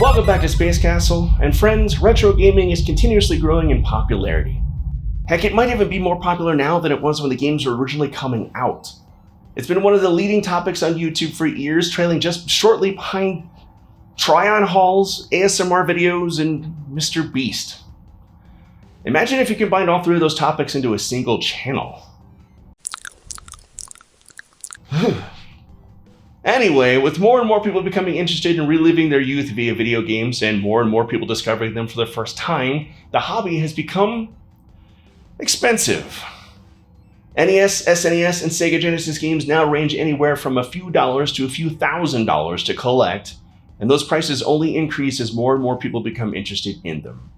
Welcome back to Space Castle, and friends, retro gaming is continuously growing in popularity. Heck, it might even be more popular now than it was when the games were originally coming out. It's been one of the leading topics on YouTube for years, trailing just shortly behind try-on hauls, ASMR videos, and Mr. Beast. Imagine if you combined all three of those topics into a single channel. Anyway, with more and more people becoming interested in reliving their youth via video games and more people discovering them for the first time, the hobby has become expensive. NES, SNES, and Sega Genesis games now range anywhere from a few dollars to a few $1,000s to collect, and those prices only increase as more and more people become interested in them.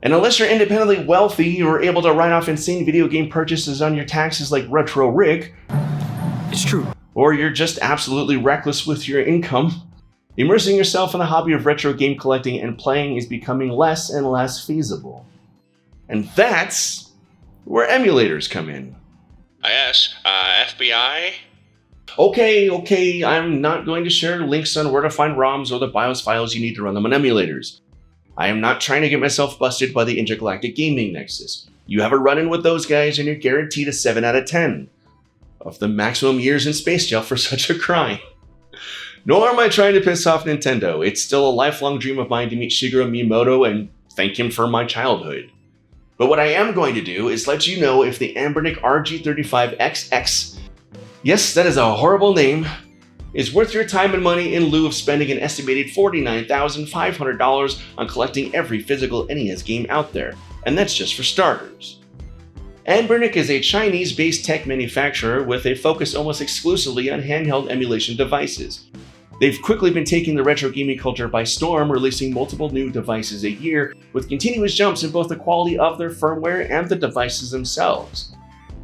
And unless you're independently wealthy or able to write off insane video game purchases on your taxes like Retro Rick, it's true, or you're just absolutely reckless with your income, immersing yourself in the hobby of retro game collecting and playing is becoming less and less feasible. And that's where emulators come in. Yes, FBI? Okay, I'm not going to share links on where to find ROMs or the BIOS files you need to run them on emulators. I am not trying to get myself busted by the Intergalactic Gaming Nexus. You have a run-in with those guys and you're guaranteed a 7 out of 10. Of the maximum years in space jail for such a crime. Nor am I trying to piss off Nintendo. It's still a lifelong dream of mine to meet Shigeru Miyamoto and thank him for my childhood. But what I am going to do is let you know if the Anbernic RG35XX, yes, that is a horrible name, is worth your time and money in lieu of spending an estimated $49,500 on collecting every physical NES game out there. And that's just for starters. Anbernic is a Chinese-based tech manufacturer with a focus almost exclusively on handheld emulation devices. They've quickly been taking the retro gaming culture by storm, releasing multiple new devices a year, with continuous jumps in both the quality of their firmware and the devices themselves.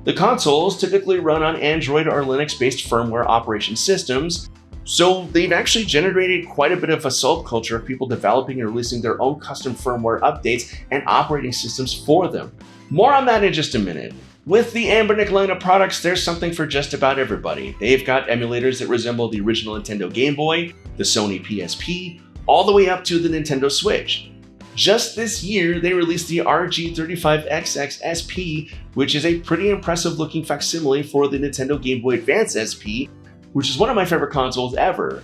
The consoles typically run on Android or Linux-based firmware operation systems, so they've actually generated quite a bit of a subculture of people developing and releasing their own custom firmware updates and operating systems for them. More on that in just a minute. With the Anbernic line of products, there's something for just about everybody. They've got emulators that resemble the original Nintendo Game Boy, the Sony PSP, all the way up to the Nintendo Switch. Just this year, they released the RG35XX SP, which is a pretty impressive looking facsimile for the Nintendo Game Boy Advance SP, which is one of my favorite consoles ever.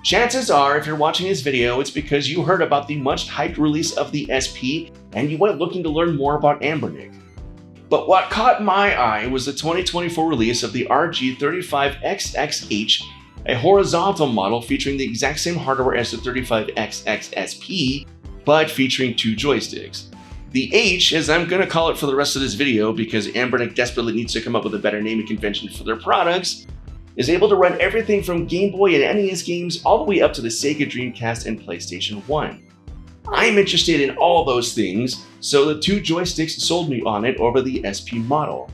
Chances are, if you're watching this video, it's because you heard about the much hyped release of the SP and you went looking to learn more about Anbernic. But what caught my eye was the 2024 release of the RG35XX H, a horizontal model featuring the exact same hardware as the 35XX SP, but featuring two joysticks. The H, as I'm going to call it for the rest of this video because Anbernic desperately needs to come up with a better naming convention for their products, is able to run everything from Game Boy and NES games all the way up to the Sega Dreamcast and PlayStation 1. I'm interested in all those things, so the two joysticks sold me on it over the SP model.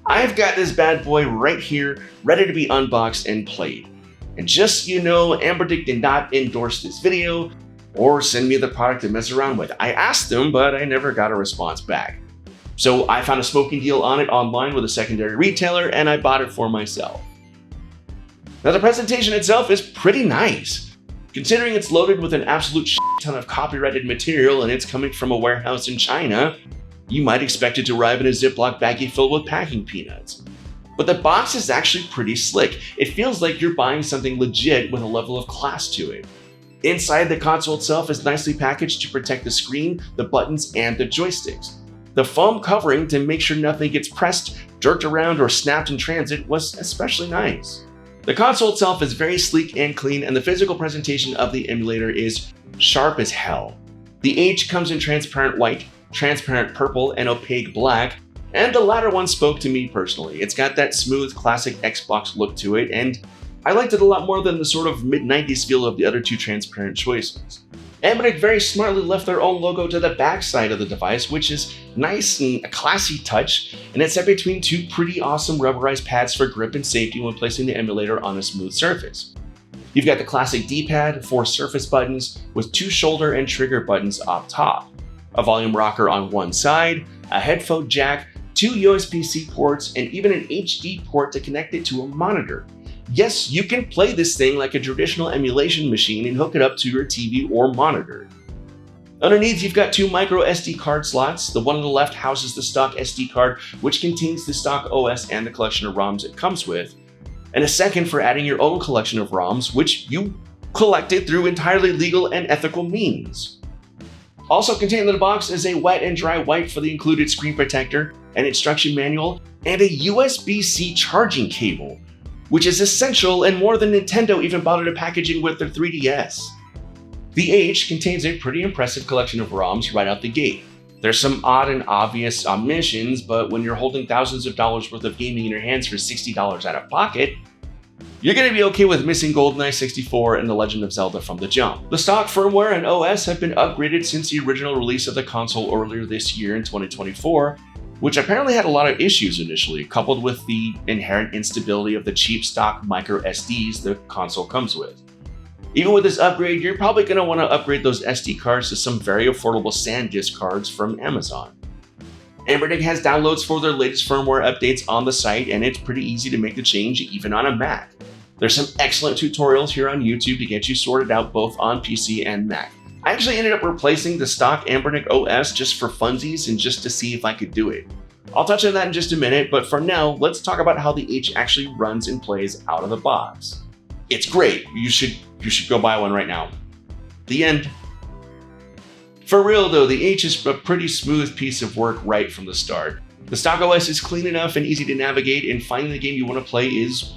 I've got this bad boy right here, ready to be unboxed and played. And just so you know, Anbernic did not endorse this video or send me the product to mess around with. I asked them, but I never got a response back. So I found a smoking deal on it online with a secondary retailer and I bought it for myself. Now the presentation itself is pretty nice. Considering it's loaded with an absolute shit ton of copyrighted material and it's coming from a warehouse in China, you might expect it to arrive in a Ziploc baggie filled with packing peanuts. But the box is actually pretty slick. It feels like you're buying something legit with a level of class to it. Inside, the console itself is nicely packaged to protect the screen, the buttons, and the joysticks. The foam covering to make sure nothing gets pressed, jerked around, or snapped in transit was especially nice. The console itself is very sleek and clean, and the physical presentation of the emulator is sharp as hell. The H comes in transparent white, transparent purple, and opaque black, and the latter one spoke to me personally. It's got that smooth, classic Xbox look to it, and I liked it a lot more than the sort of mid-90s feel of the other two transparent choices. Anbernic very smartly left their own logo to the back side of the device, which is nice and a classy touch, and it's set between two pretty awesome rubberized pads for grip and safety when placing the emulator on a smooth surface. You've got the classic D-pad, 4 surface buttons, with 2 shoulder and trigger buttons up top, a volume rocker on one side, a headphone jack, 2 USB-C ports, and even an HD port to connect it to a monitor. Yes, you can play this thing like a traditional emulation machine and hook it up to your TV or monitor. Underneath, you've got two micro SD card slots. The one on the left houses the stock SD card, which contains the stock OS and the collection of ROMs it comes with, and a second for adding your own collection of ROMs, which you collected through entirely legal and ethical means. Also contained in the box is a wet and dry wipe for the included screen protector, an instruction manual, and a USB-C charging cable, which is essential and more than Nintendo even bothered to packaging with their 3DS. The H contains a pretty impressive collection of ROMs right out the gate. There's some odd and obvious omissions, but when you're holding thousands of dollars worth of gaming in your hands for $60 out of pocket, you're going to be okay with missing GoldenEye 64 and The Legend of Zelda from the jump. The stock firmware and OS have been upgraded since the original release of the console earlier this year in 2024, which apparently had a lot of issues initially, coupled with the inherent instability of the cheap stock micro SDs the console comes with. Even with this upgrade, you're probably going to want to upgrade those SD cards to some very affordable SanDisk cards from Amazon. Anbernic has downloads for their latest firmware updates on the site, and it's pretty easy to make the change even on a Mac. There's some excellent tutorials here on YouTube to get you sorted out both on PC and Mac. I actually ended up replacing the stock Anbernic OS just for funsies and just to see if I could do it. I'll touch on that in just a minute, but for now, let's talk about how the H actually runs and plays out of the box. It's great. You should go buy one right now. The end. For real though, the H is a pretty smooth piece of work right from the start. The stock OS is clean enough and easy to navigate, and finding the game you want to play is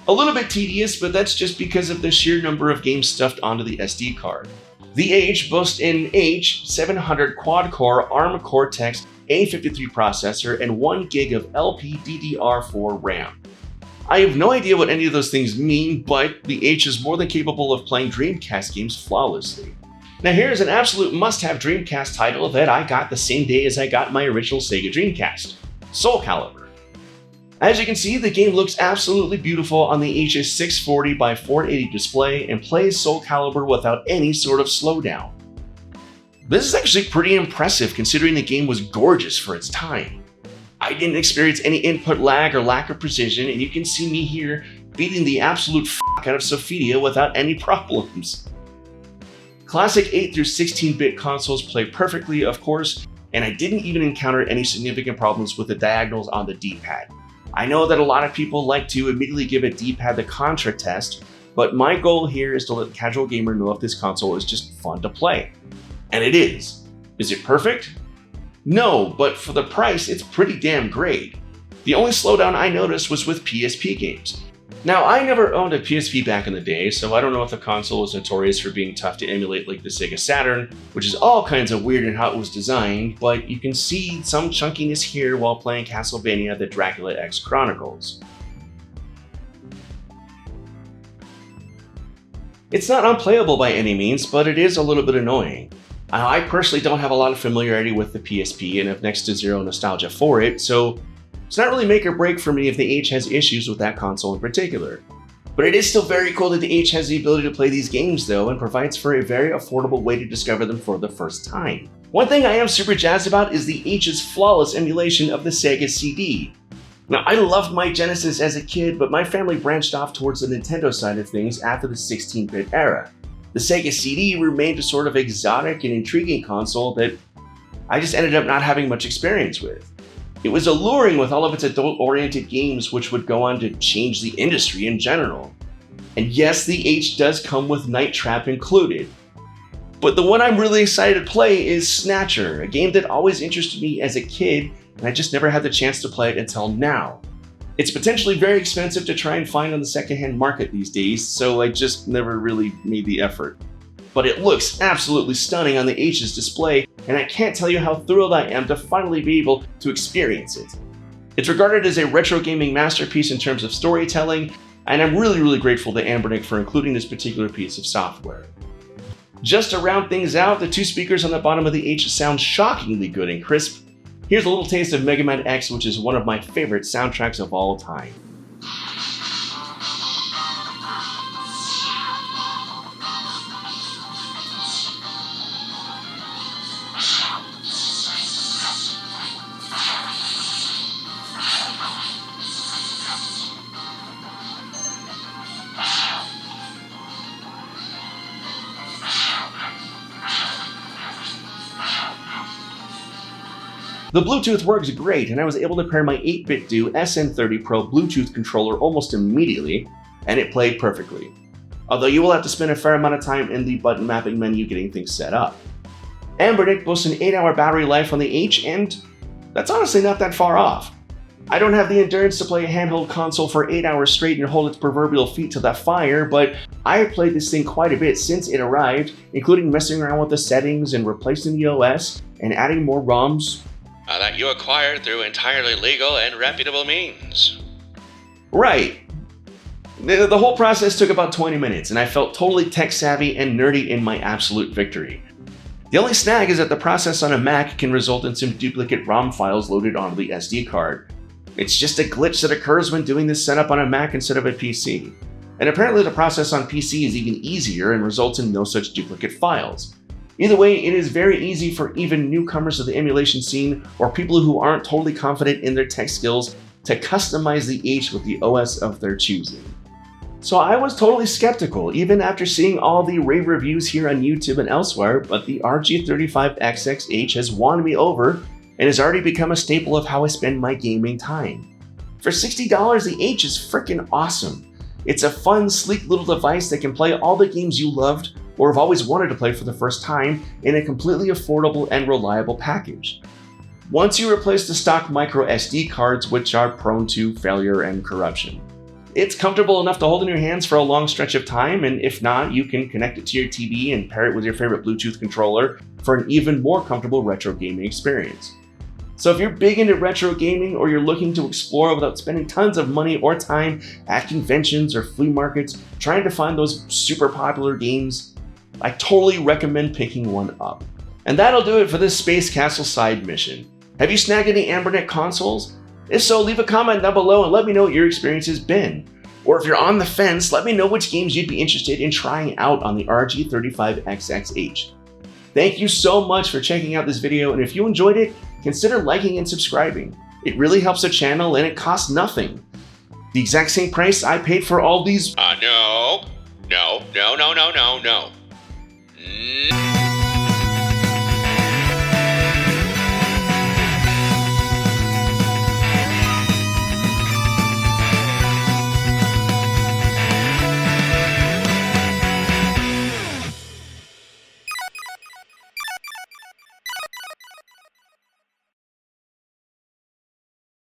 a little bit tedious, but that's just because of the sheer number of games stuffed onto the SD card. The H boasts an H700 quad-core ARM Cortex A53 processor and 1 GB of LPDDR4 RAM. I have no idea what any of those things mean, but the H is more than capable of playing Dreamcast games flawlessly. Now here's an absolute must-have Dreamcast title that I got the same day as I got my original Sega Dreamcast, Soul Calibur. As you can see, the game looks absolutely beautiful on the H's 640 by 480 display and plays Soul Calibur without any sort of slowdown. This is actually pretty impressive considering the game was gorgeous for its time. I didn't experience any input lag or lack of precision, and you can see me here beating the absolute fuck out of Sophia without any problems. Classic 8 through 16-bit consoles play perfectly, of course, and I didn't even encounter any significant problems with the diagonals on the D-pad. I know that a lot of people like to immediately give a D-pad the Contra test, but my goal here is to let the casual gamer know if this console is just fun to play. And it is. Is it perfect? No, but for the price, it's pretty damn great. The only slowdown I noticed was with PSP games. Now, I never owned a PSP back in the day, so I don't know if the console is notorious for being tough to emulate like the Sega Saturn, which is all kinds of weird in how it was designed, but you can see some chunkiness here while playing Castlevania: The Dracula X Chronicles. It's not unplayable by any means, but it is a little bit annoying. I personally don't have a lot of familiarity with the PSP and have next to zero nostalgia for it, so it's not really make or break for me if the H has issues with that console in particular. But it is still very cool that the H has the ability to play these games though, and provides for a very affordable way to discover them for the first time. One thing I am super jazzed about is the H's flawless emulation of the Sega CD. Now, I loved my Genesis as a kid, but my family branched off towards the Nintendo side of things after the 16-bit era. The Sega CD remained a sort of exotic and intriguing console that I just ended up not having much experience with. It was alluring with all of its adult-oriented games, which would go on to change the industry in general. And yes, the H does come with Night Trap included. But the one I'm really excited to play is Snatcher, a game that always interested me as a kid, and I just never had the chance to play it until now. It's potentially very expensive to try and find on the secondhand market these days, so I just never really made the effort. But it looks absolutely stunning on the H's display, and I can't tell you how thrilled I am to finally be able to experience it. It's regarded as a retro gaming masterpiece in terms of storytelling, and I'm really grateful to Anbernic for including this particular piece of software. Just to round things out, the two speakers on the bottom of the H sound shockingly good and crisp. Here's a little taste of Mega Man X, which is one of my favorite soundtracks of all time. The Bluetooth works great, and I was able to pair my 8-bit Do SN30 Pro Bluetooth controller almost immediately, and it played perfectly. Although you will have to spend a fair amount of time in the button mapping menu getting things set up. Anbernic boasts an 8-hour battery life on the H, and that's honestly not that far off. I don't have the endurance to play a handheld console for 8 hours straight and hold its proverbial feet to the fire, but I have played this thing quite a bit since it arrived, including messing around with the settings and replacing the OS and adding more ROMs. That you acquired through entirely legal and reputable means. Right. The whole process took about 20 minutes, and I felt totally tech-savvy and nerdy in my absolute victory. The only snag is that the process on a Mac can result in some duplicate ROM files loaded onto the SD card. It's just a glitch that occurs when doing this setup on a Mac instead of a PC. And apparently the process on PC is even easier and results in no such duplicate files. Either way, it is very easy for even newcomers to the emulation scene or people who aren't totally confident in their tech skills to customize the H with the OS of their choosing. So I was totally skeptical, even after seeing all the rave reviews here on YouTube and elsewhere, but the RG35XX H has won me over and has already become a staple of how I spend my gaming time. For $60, the H is freaking awesome. It's a fun, sleek little device that can play all the games you loved or have always wanted to play for the first time in a completely affordable and reliable package. Once you replace the stock micro SD cards, which are prone to failure and corruption. It's comfortable enough to hold in your hands for a long stretch of time, and if not, you can connect it to your TV and pair it with your favorite Bluetooth controller for an even more comfortable retro gaming experience. So if you're big into retro gaming or you're looking to explore without spending tons of money or time at conventions or flea markets trying to find those super popular games, I totally recommend picking one up. And that'll do it for this Space Castle side mission. Have you snagged any Anbernic consoles? If so, leave a comment down below and let me know what your experience has been. Or if you're on the fence, let me know which games you'd be interested in trying out on the RG35XX H. Thank you so much for checking out this video, and if you enjoyed it, consider liking and subscribing. It really helps the channel and it costs nothing. The exact same price I paid for all these— No.